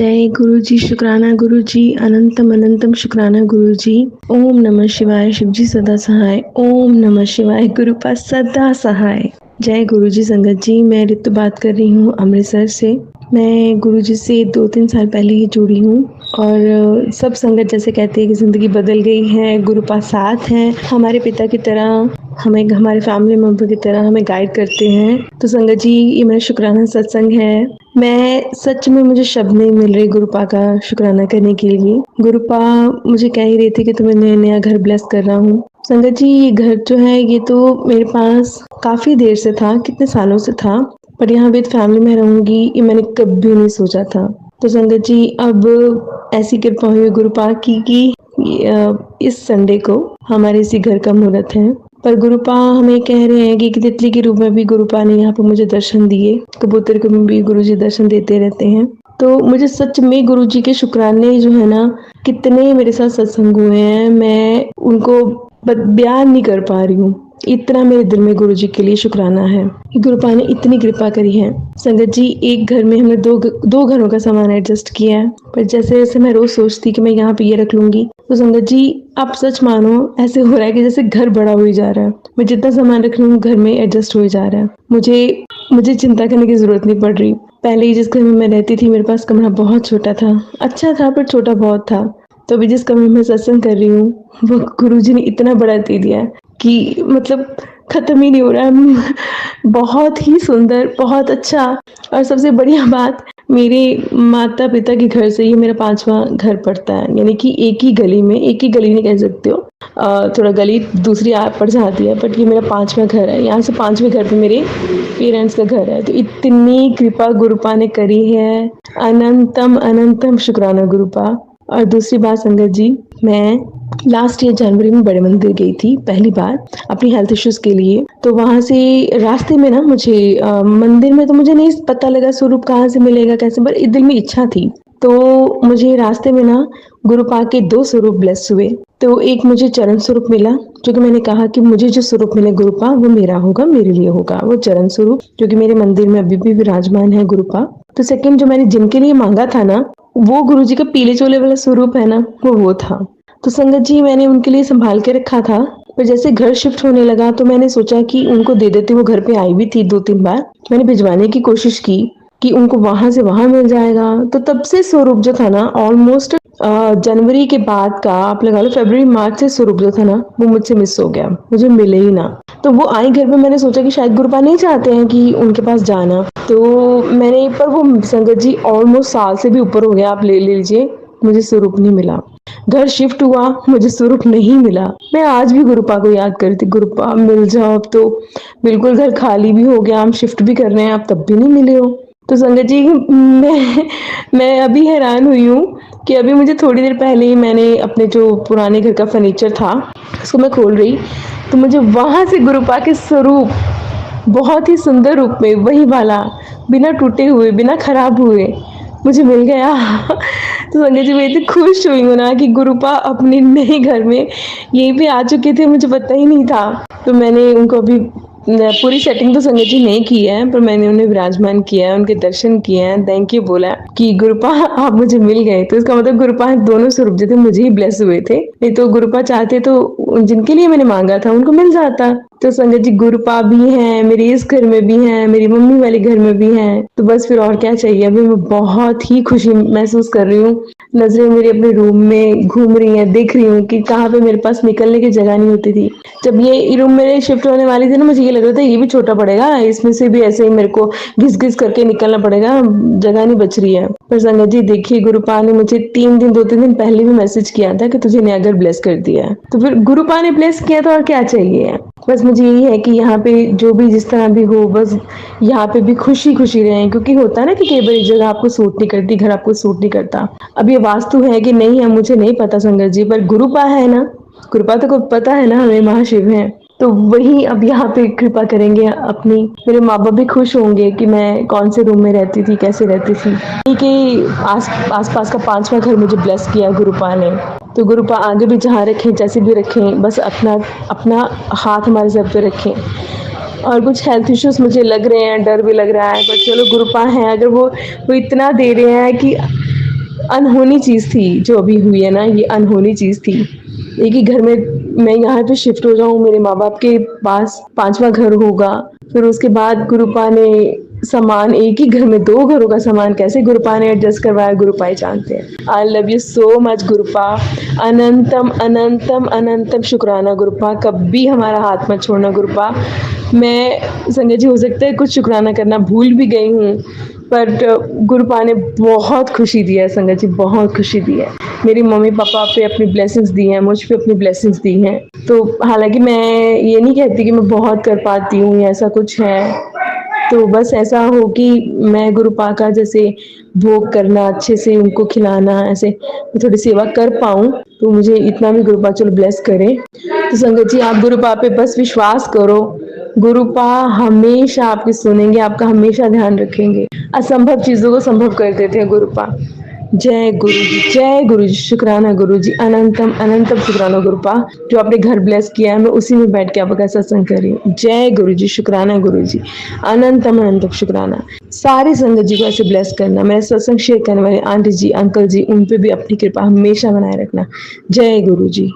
जय गुरु जी, शुक्राना गुरु जी, अनंतम अनंतम शुक्राना गुरु जी। ओम नमः शिवाय, शिव जी सदा सहाय। ओम नमः शिवाय, गुरु पास सदा सहाय। जय गुरु जी संगत जी, मैं ऋतु बात कर रही हूँ अमृतसर से। मैं गुरु जी से 2-3 साल पहले ही जुड़ी हूँ और सब संगत जैसे कहते हैं कि ज़िंदगी बदल गई है, गुरु पास साथ हैं, हमारे पिता की तरह, हमें हमारे फैमिली मेंबर की तरह हमें गाइड करते हैं। तो संगत जी, ये मेरा शुक्राना सत्संग है। मैं सच में मुझे शब्द नहीं मिल रहे गुरुपा का शुक्राना करने के लिए। गुरुपा मुझे कह ही रही थी कि तुम्हें नया घर ब्लेस कर रहा हूँ। संगत जी, ये घर जो है ये तो मेरे पास काफी देर से था, कितने सालों से था, पर यहाँ विद फैमिली में रहूंगी ये मैंने कभी नहीं सोचा था। तो संगत जी, अब ऐसी कृपा हुई गुरुपा की कि इस संडे को हमारे इसी घर का मुहूर्त है। पर गुरुपा हमें कह रहे हैं कि तितली के रूप में भी गुरुपा ने यहाँ पे मुझे दर्शन दिए, कबूतर को भी गुरुजी दर्शन देते रहते हैं। तो मुझे सच में गुरुजी के शुक्राने जो है ना, कितने मेरे साथ सत्संग हुए हैं, मैं उनको बयान नहीं कर पा रही हूँ। इतना मेरे दिल में गुरुजी के लिए शुक्राना है कि गुरुपा ने इतनी कृपा करी है। संगत जी, एक घर में हमने दो घरों का सामान एडजस्ट किया है, पर जैसे जैसे मैं रोज सोचती कि मैं यहाँ पे ये रख लूंगी, तो संगत जी आप सच मानो, ऐसे हो रहा है कि जैसे घर बड़ा हो ही जा रहा है। मैं जितना सामान रख रही हूँ घर में एडजस्ट हो ही जा रहा है। मुझे चिंता करने की जरूरत नहीं पड़ रही। पहले ही जिस घर में मैं रहती थी मेरे पास कमरा बहुत छोटा था, अच्छा था पर छोटा बहुत था। तो अभी जिस कमरे में सत्संग कर रही हूँ वो गुरुजी ने इतना बड़ा दे दिया है कि मतलब खत्म ही नहीं हो रहा है। बहुत ही सुंदर, बहुत अच्छा। और सबसे बढ़िया बात, मेरे माता पिता के घर से ये मेरा 5वां घर पड़ता है, यानी कि एक ही गली में, एक ही गली नहीं कह सकते हो, थोड़ा गली दूसरी आप पड़ जाती है, बट ये मेरा 5वां घर है। यहाँ से 5वें घर पे मेरे पेरेंट्स का घर है। तो इतनी कृपा गुरुपा ने करी है, अनंतम अनंतम शुक्राना गुरुपा। और दूसरी बात संगत जी, मैं लास्ट ईयर जनवरी में बड़े मंदिर गई थी पहली बार अपनी हेल्थ इश्यूज के लिए। तो वहां से रास्ते में ना मुझे मंदिर में तो मुझे नहीं पता लगा स्वरूप कहाँ से मिलेगा कैसे, पर दिल में इच्छा थी। तो मुझे रास्ते में ना गुरुपा के 2 स्वरूप ब्लेस हुए। तो एक मुझे चरण स्वरूप मिला, जो कि मैंने कहा कि मुझे जो स्वरूप मिले गुरुपा वो मेरा होगा, मेरे लिए होगा, वो चरण स्वरूप जो कि मेरे मंदिर में अभी भी विराजमान है गुरुपा। तो सेकंड जो मैंने जिनके लिए मांगा था ना, वो गुरुजी का पीले चोले वाला स्वरूप है ना, वो था। तो संगत जी, मैंने उनके लिए संभाल के रखा था, पर जैसे घर शिफ्ट होने लगा तो मैंने सोचा कि उनको दे देती। वो घर पे आई भी थी 2-3 बार, मैंने भिजवाने की कोशिश की कि उनको वहां से वहां मिल जाएगा। तो तब से स्वरूप जो था ना, ऑलमोस्ट जनवरी के बाद का आप लगा लो फरवरी मार्च से स्वरूप जो था ना वो मुझसे मिस हो गया, मुझे मिले ही ना। तो वो आई घर पे, मैंने सोचा कि शायद गुरुपा नहीं चाहते हैं कि उनके पास जाना, तो मैंने, पर वो संगत जी ऑलमोस्ट साल से भी ऊपर हो गया, आप ले लीजिए, मुझे स्वरूप नहीं मिला। घर शिफ्ट हुआ, मुझे स्वरूप नहीं मिला। मैं आज भी गुरुपा को याद करती, गुरुपा मिल जाओ। अब तो बिल्कुल घर खाली भी हो गया, हम शिफ्ट भी कर रहे हैं, आप तब भी नहीं मिले हो। तो संगत जी, मैं अभी हैरान हुई हूँ कि अभी मुझे थोड़ी देर पहले ही मैंने अपने जो पुराने घर का फर्नीचर था उसको मैं खोल रही, तो मुझे वहां से गुरुपा के स्वरूप बहुत ही सुंदर रूप में, वही वाला, बिना टूटे हुए, बिना खराब हुए मुझे मिल गया। तो संजय जी, मैं इतनी खुश हुई हूँ ना कि गुरुपा अपने नए घर में यहीं पे आ चुके थे, मुझे पता ही नहीं था। तो मैंने उनको अभी पूरी सेटिंग तो संजय जी नहीं की है, पर मैंने उन्हें विराजमान किया है, उनके दर्शन किए हैं, थैंक यू बोला कि गुरुपा आप मुझे मिल गए। तो इसका मतलब गुरुपा दोनों स्वरूप जो थे मुझे ही ब्लेस हुए थे, नहीं तो गुरुपा चाहते तो जिनके लिए मैंने मांगा था उनको मिल जाता। तो संजय जी, गुरुपा भी हैं मेरे इस घर में भी हैं, मेरी मम्मी वाले घर में भी हैं, तो बस फिर और क्या चाहिए। अभी मैं बहुत ही खुशी महसूस कर रही हूँ। नजरें मेरी अपने रूम में घूम रही हैं, देख रही हूँ कि कहाँ पे मेरे पास निकलने की जगह नहीं होती थी। जब ये रूम मेरे शिफ्ट होने वाली थी ना, मुझे ये लग रहा था ये भी छोटा पड़ेगा, इसमें से भी ऐसे ही मेरे को घिस घिस करके निकलना पड़ेगा, जगह नहीं बच रही है। पर संगत जी देखिए, गुरुपा ने मुझे 2-3 दिन पहले भी मैसेज किया था कि तुझे नया घर ब्लेस कर दिया है। तो फिर गुरुपा ने ब्लेस किया तो और क्या चाहिए। बस मुझे यही है कि यहाँ पे जो भी जिस तरह भी हो, बस यहाँ पे भी खुशी खुशी रहें, क्योंकि होता है ना कि कई बार एक जगह आपको सूट नहीं करती, घर आपको सूट नहीं करता। अब ये वास्तु है कि नहीं है मुझे नहीं पता संगत जी, पर गुरुपा है ना, कृपा तो को पता है ना हमें महाशिव है, तो वही अब यहाँ पे कृपा करेंगे अपनी। मेरे माँ बाप भी खुश होंगे कि मैं कौन से रूम में रहती थी, कैसे रहती थी। कि आस पास का 5वां घर मुझे ब्लेस किया गुरुपा ने। तो गुरुपा आगे भी जहाँ रखें, जैसे भी रखें, बस अपना अपना हाथ हमारे सर पे रखें। और कुछ हेल्थ इश्यूज मुझे लग रहे हैं, डर भी लग रहा है, पर चलो गुरुपा है, अगर वो इतना दे रहे हैं कि अनहोनी चीज़ थी जो अभी हुई है ना, ये अनहोनी चीज़ थी। एक ही घर में मैं यहाँ पे शिफ्ट हो जाऊँ, मेरे माँ-बाप के पास 5वाँ घर होगा, फिर उसके बाद गुरुपा ने सामान एक ही घर में 2 घरों का सामान कैसे गुरुपा ने एडजस्ट करवाया, गुरुपा ही जानते हैं। I love you so much Gurupa. अनंतम, अनंतम, अनंतम शुक्राना गुरुपा, कभी हमारा हाथ मत छोड़ना गुरुपा। मैं संजय जी हो सकता है कुछ शुक्राना करना भूल भी गई हूँ, बट गुरुपा ने बहुत खुशी दी है संगत जी, बहुत खुशी दी है। मेरी मम्मी-पापा पे अपनी ब्लेसिंग्स दी हैं, मुझ पे अपनी ब्लेसिंग्स दी हैं। तो हालाँकि मैं ये नहीं कहती कि मैं बहुत कर पाती हूँ या ऐसा कुछ है, तो बस ऐसा हो कि मैं गुरुपा का जैसे भोग करना, अच्छे से उनको खिलाना, ऐसे मैं थोड़ी सेवा कर पाऊँ, तो मुझे इतना भी गुरुपा चलो ब्लेस करे। तो संगत जी आप गुरुपा पे बस विश्वास करो, गुरुपा हमेशा आपकी सुनेंगे, आपका हमेशा ध्यान रखेंगे। असंभव चीज़ों को संभव कर देते हैं गुरुपा। जय गुरु जी, जय गुरु जी, शुक्राना गुरु जी, अनंतम अनंतम शुक्राना गुरुपा, जो आपने घर ब्लेस किया है, मैं उसी में बैठ के आपका सत्संग कर रही हूँ। जय गुरु जी, शुक्राना गुरु जी, अनंतम अनंतम शुक्राना। सारी संगत जी को ऐसे ब्लेस करना, मेरे सत्संग शेयर करने वाले आंटी जी, अंकल जी, उन पे भी अपनी कृपा हमेशा बनाए रखना। जय गुरु जी।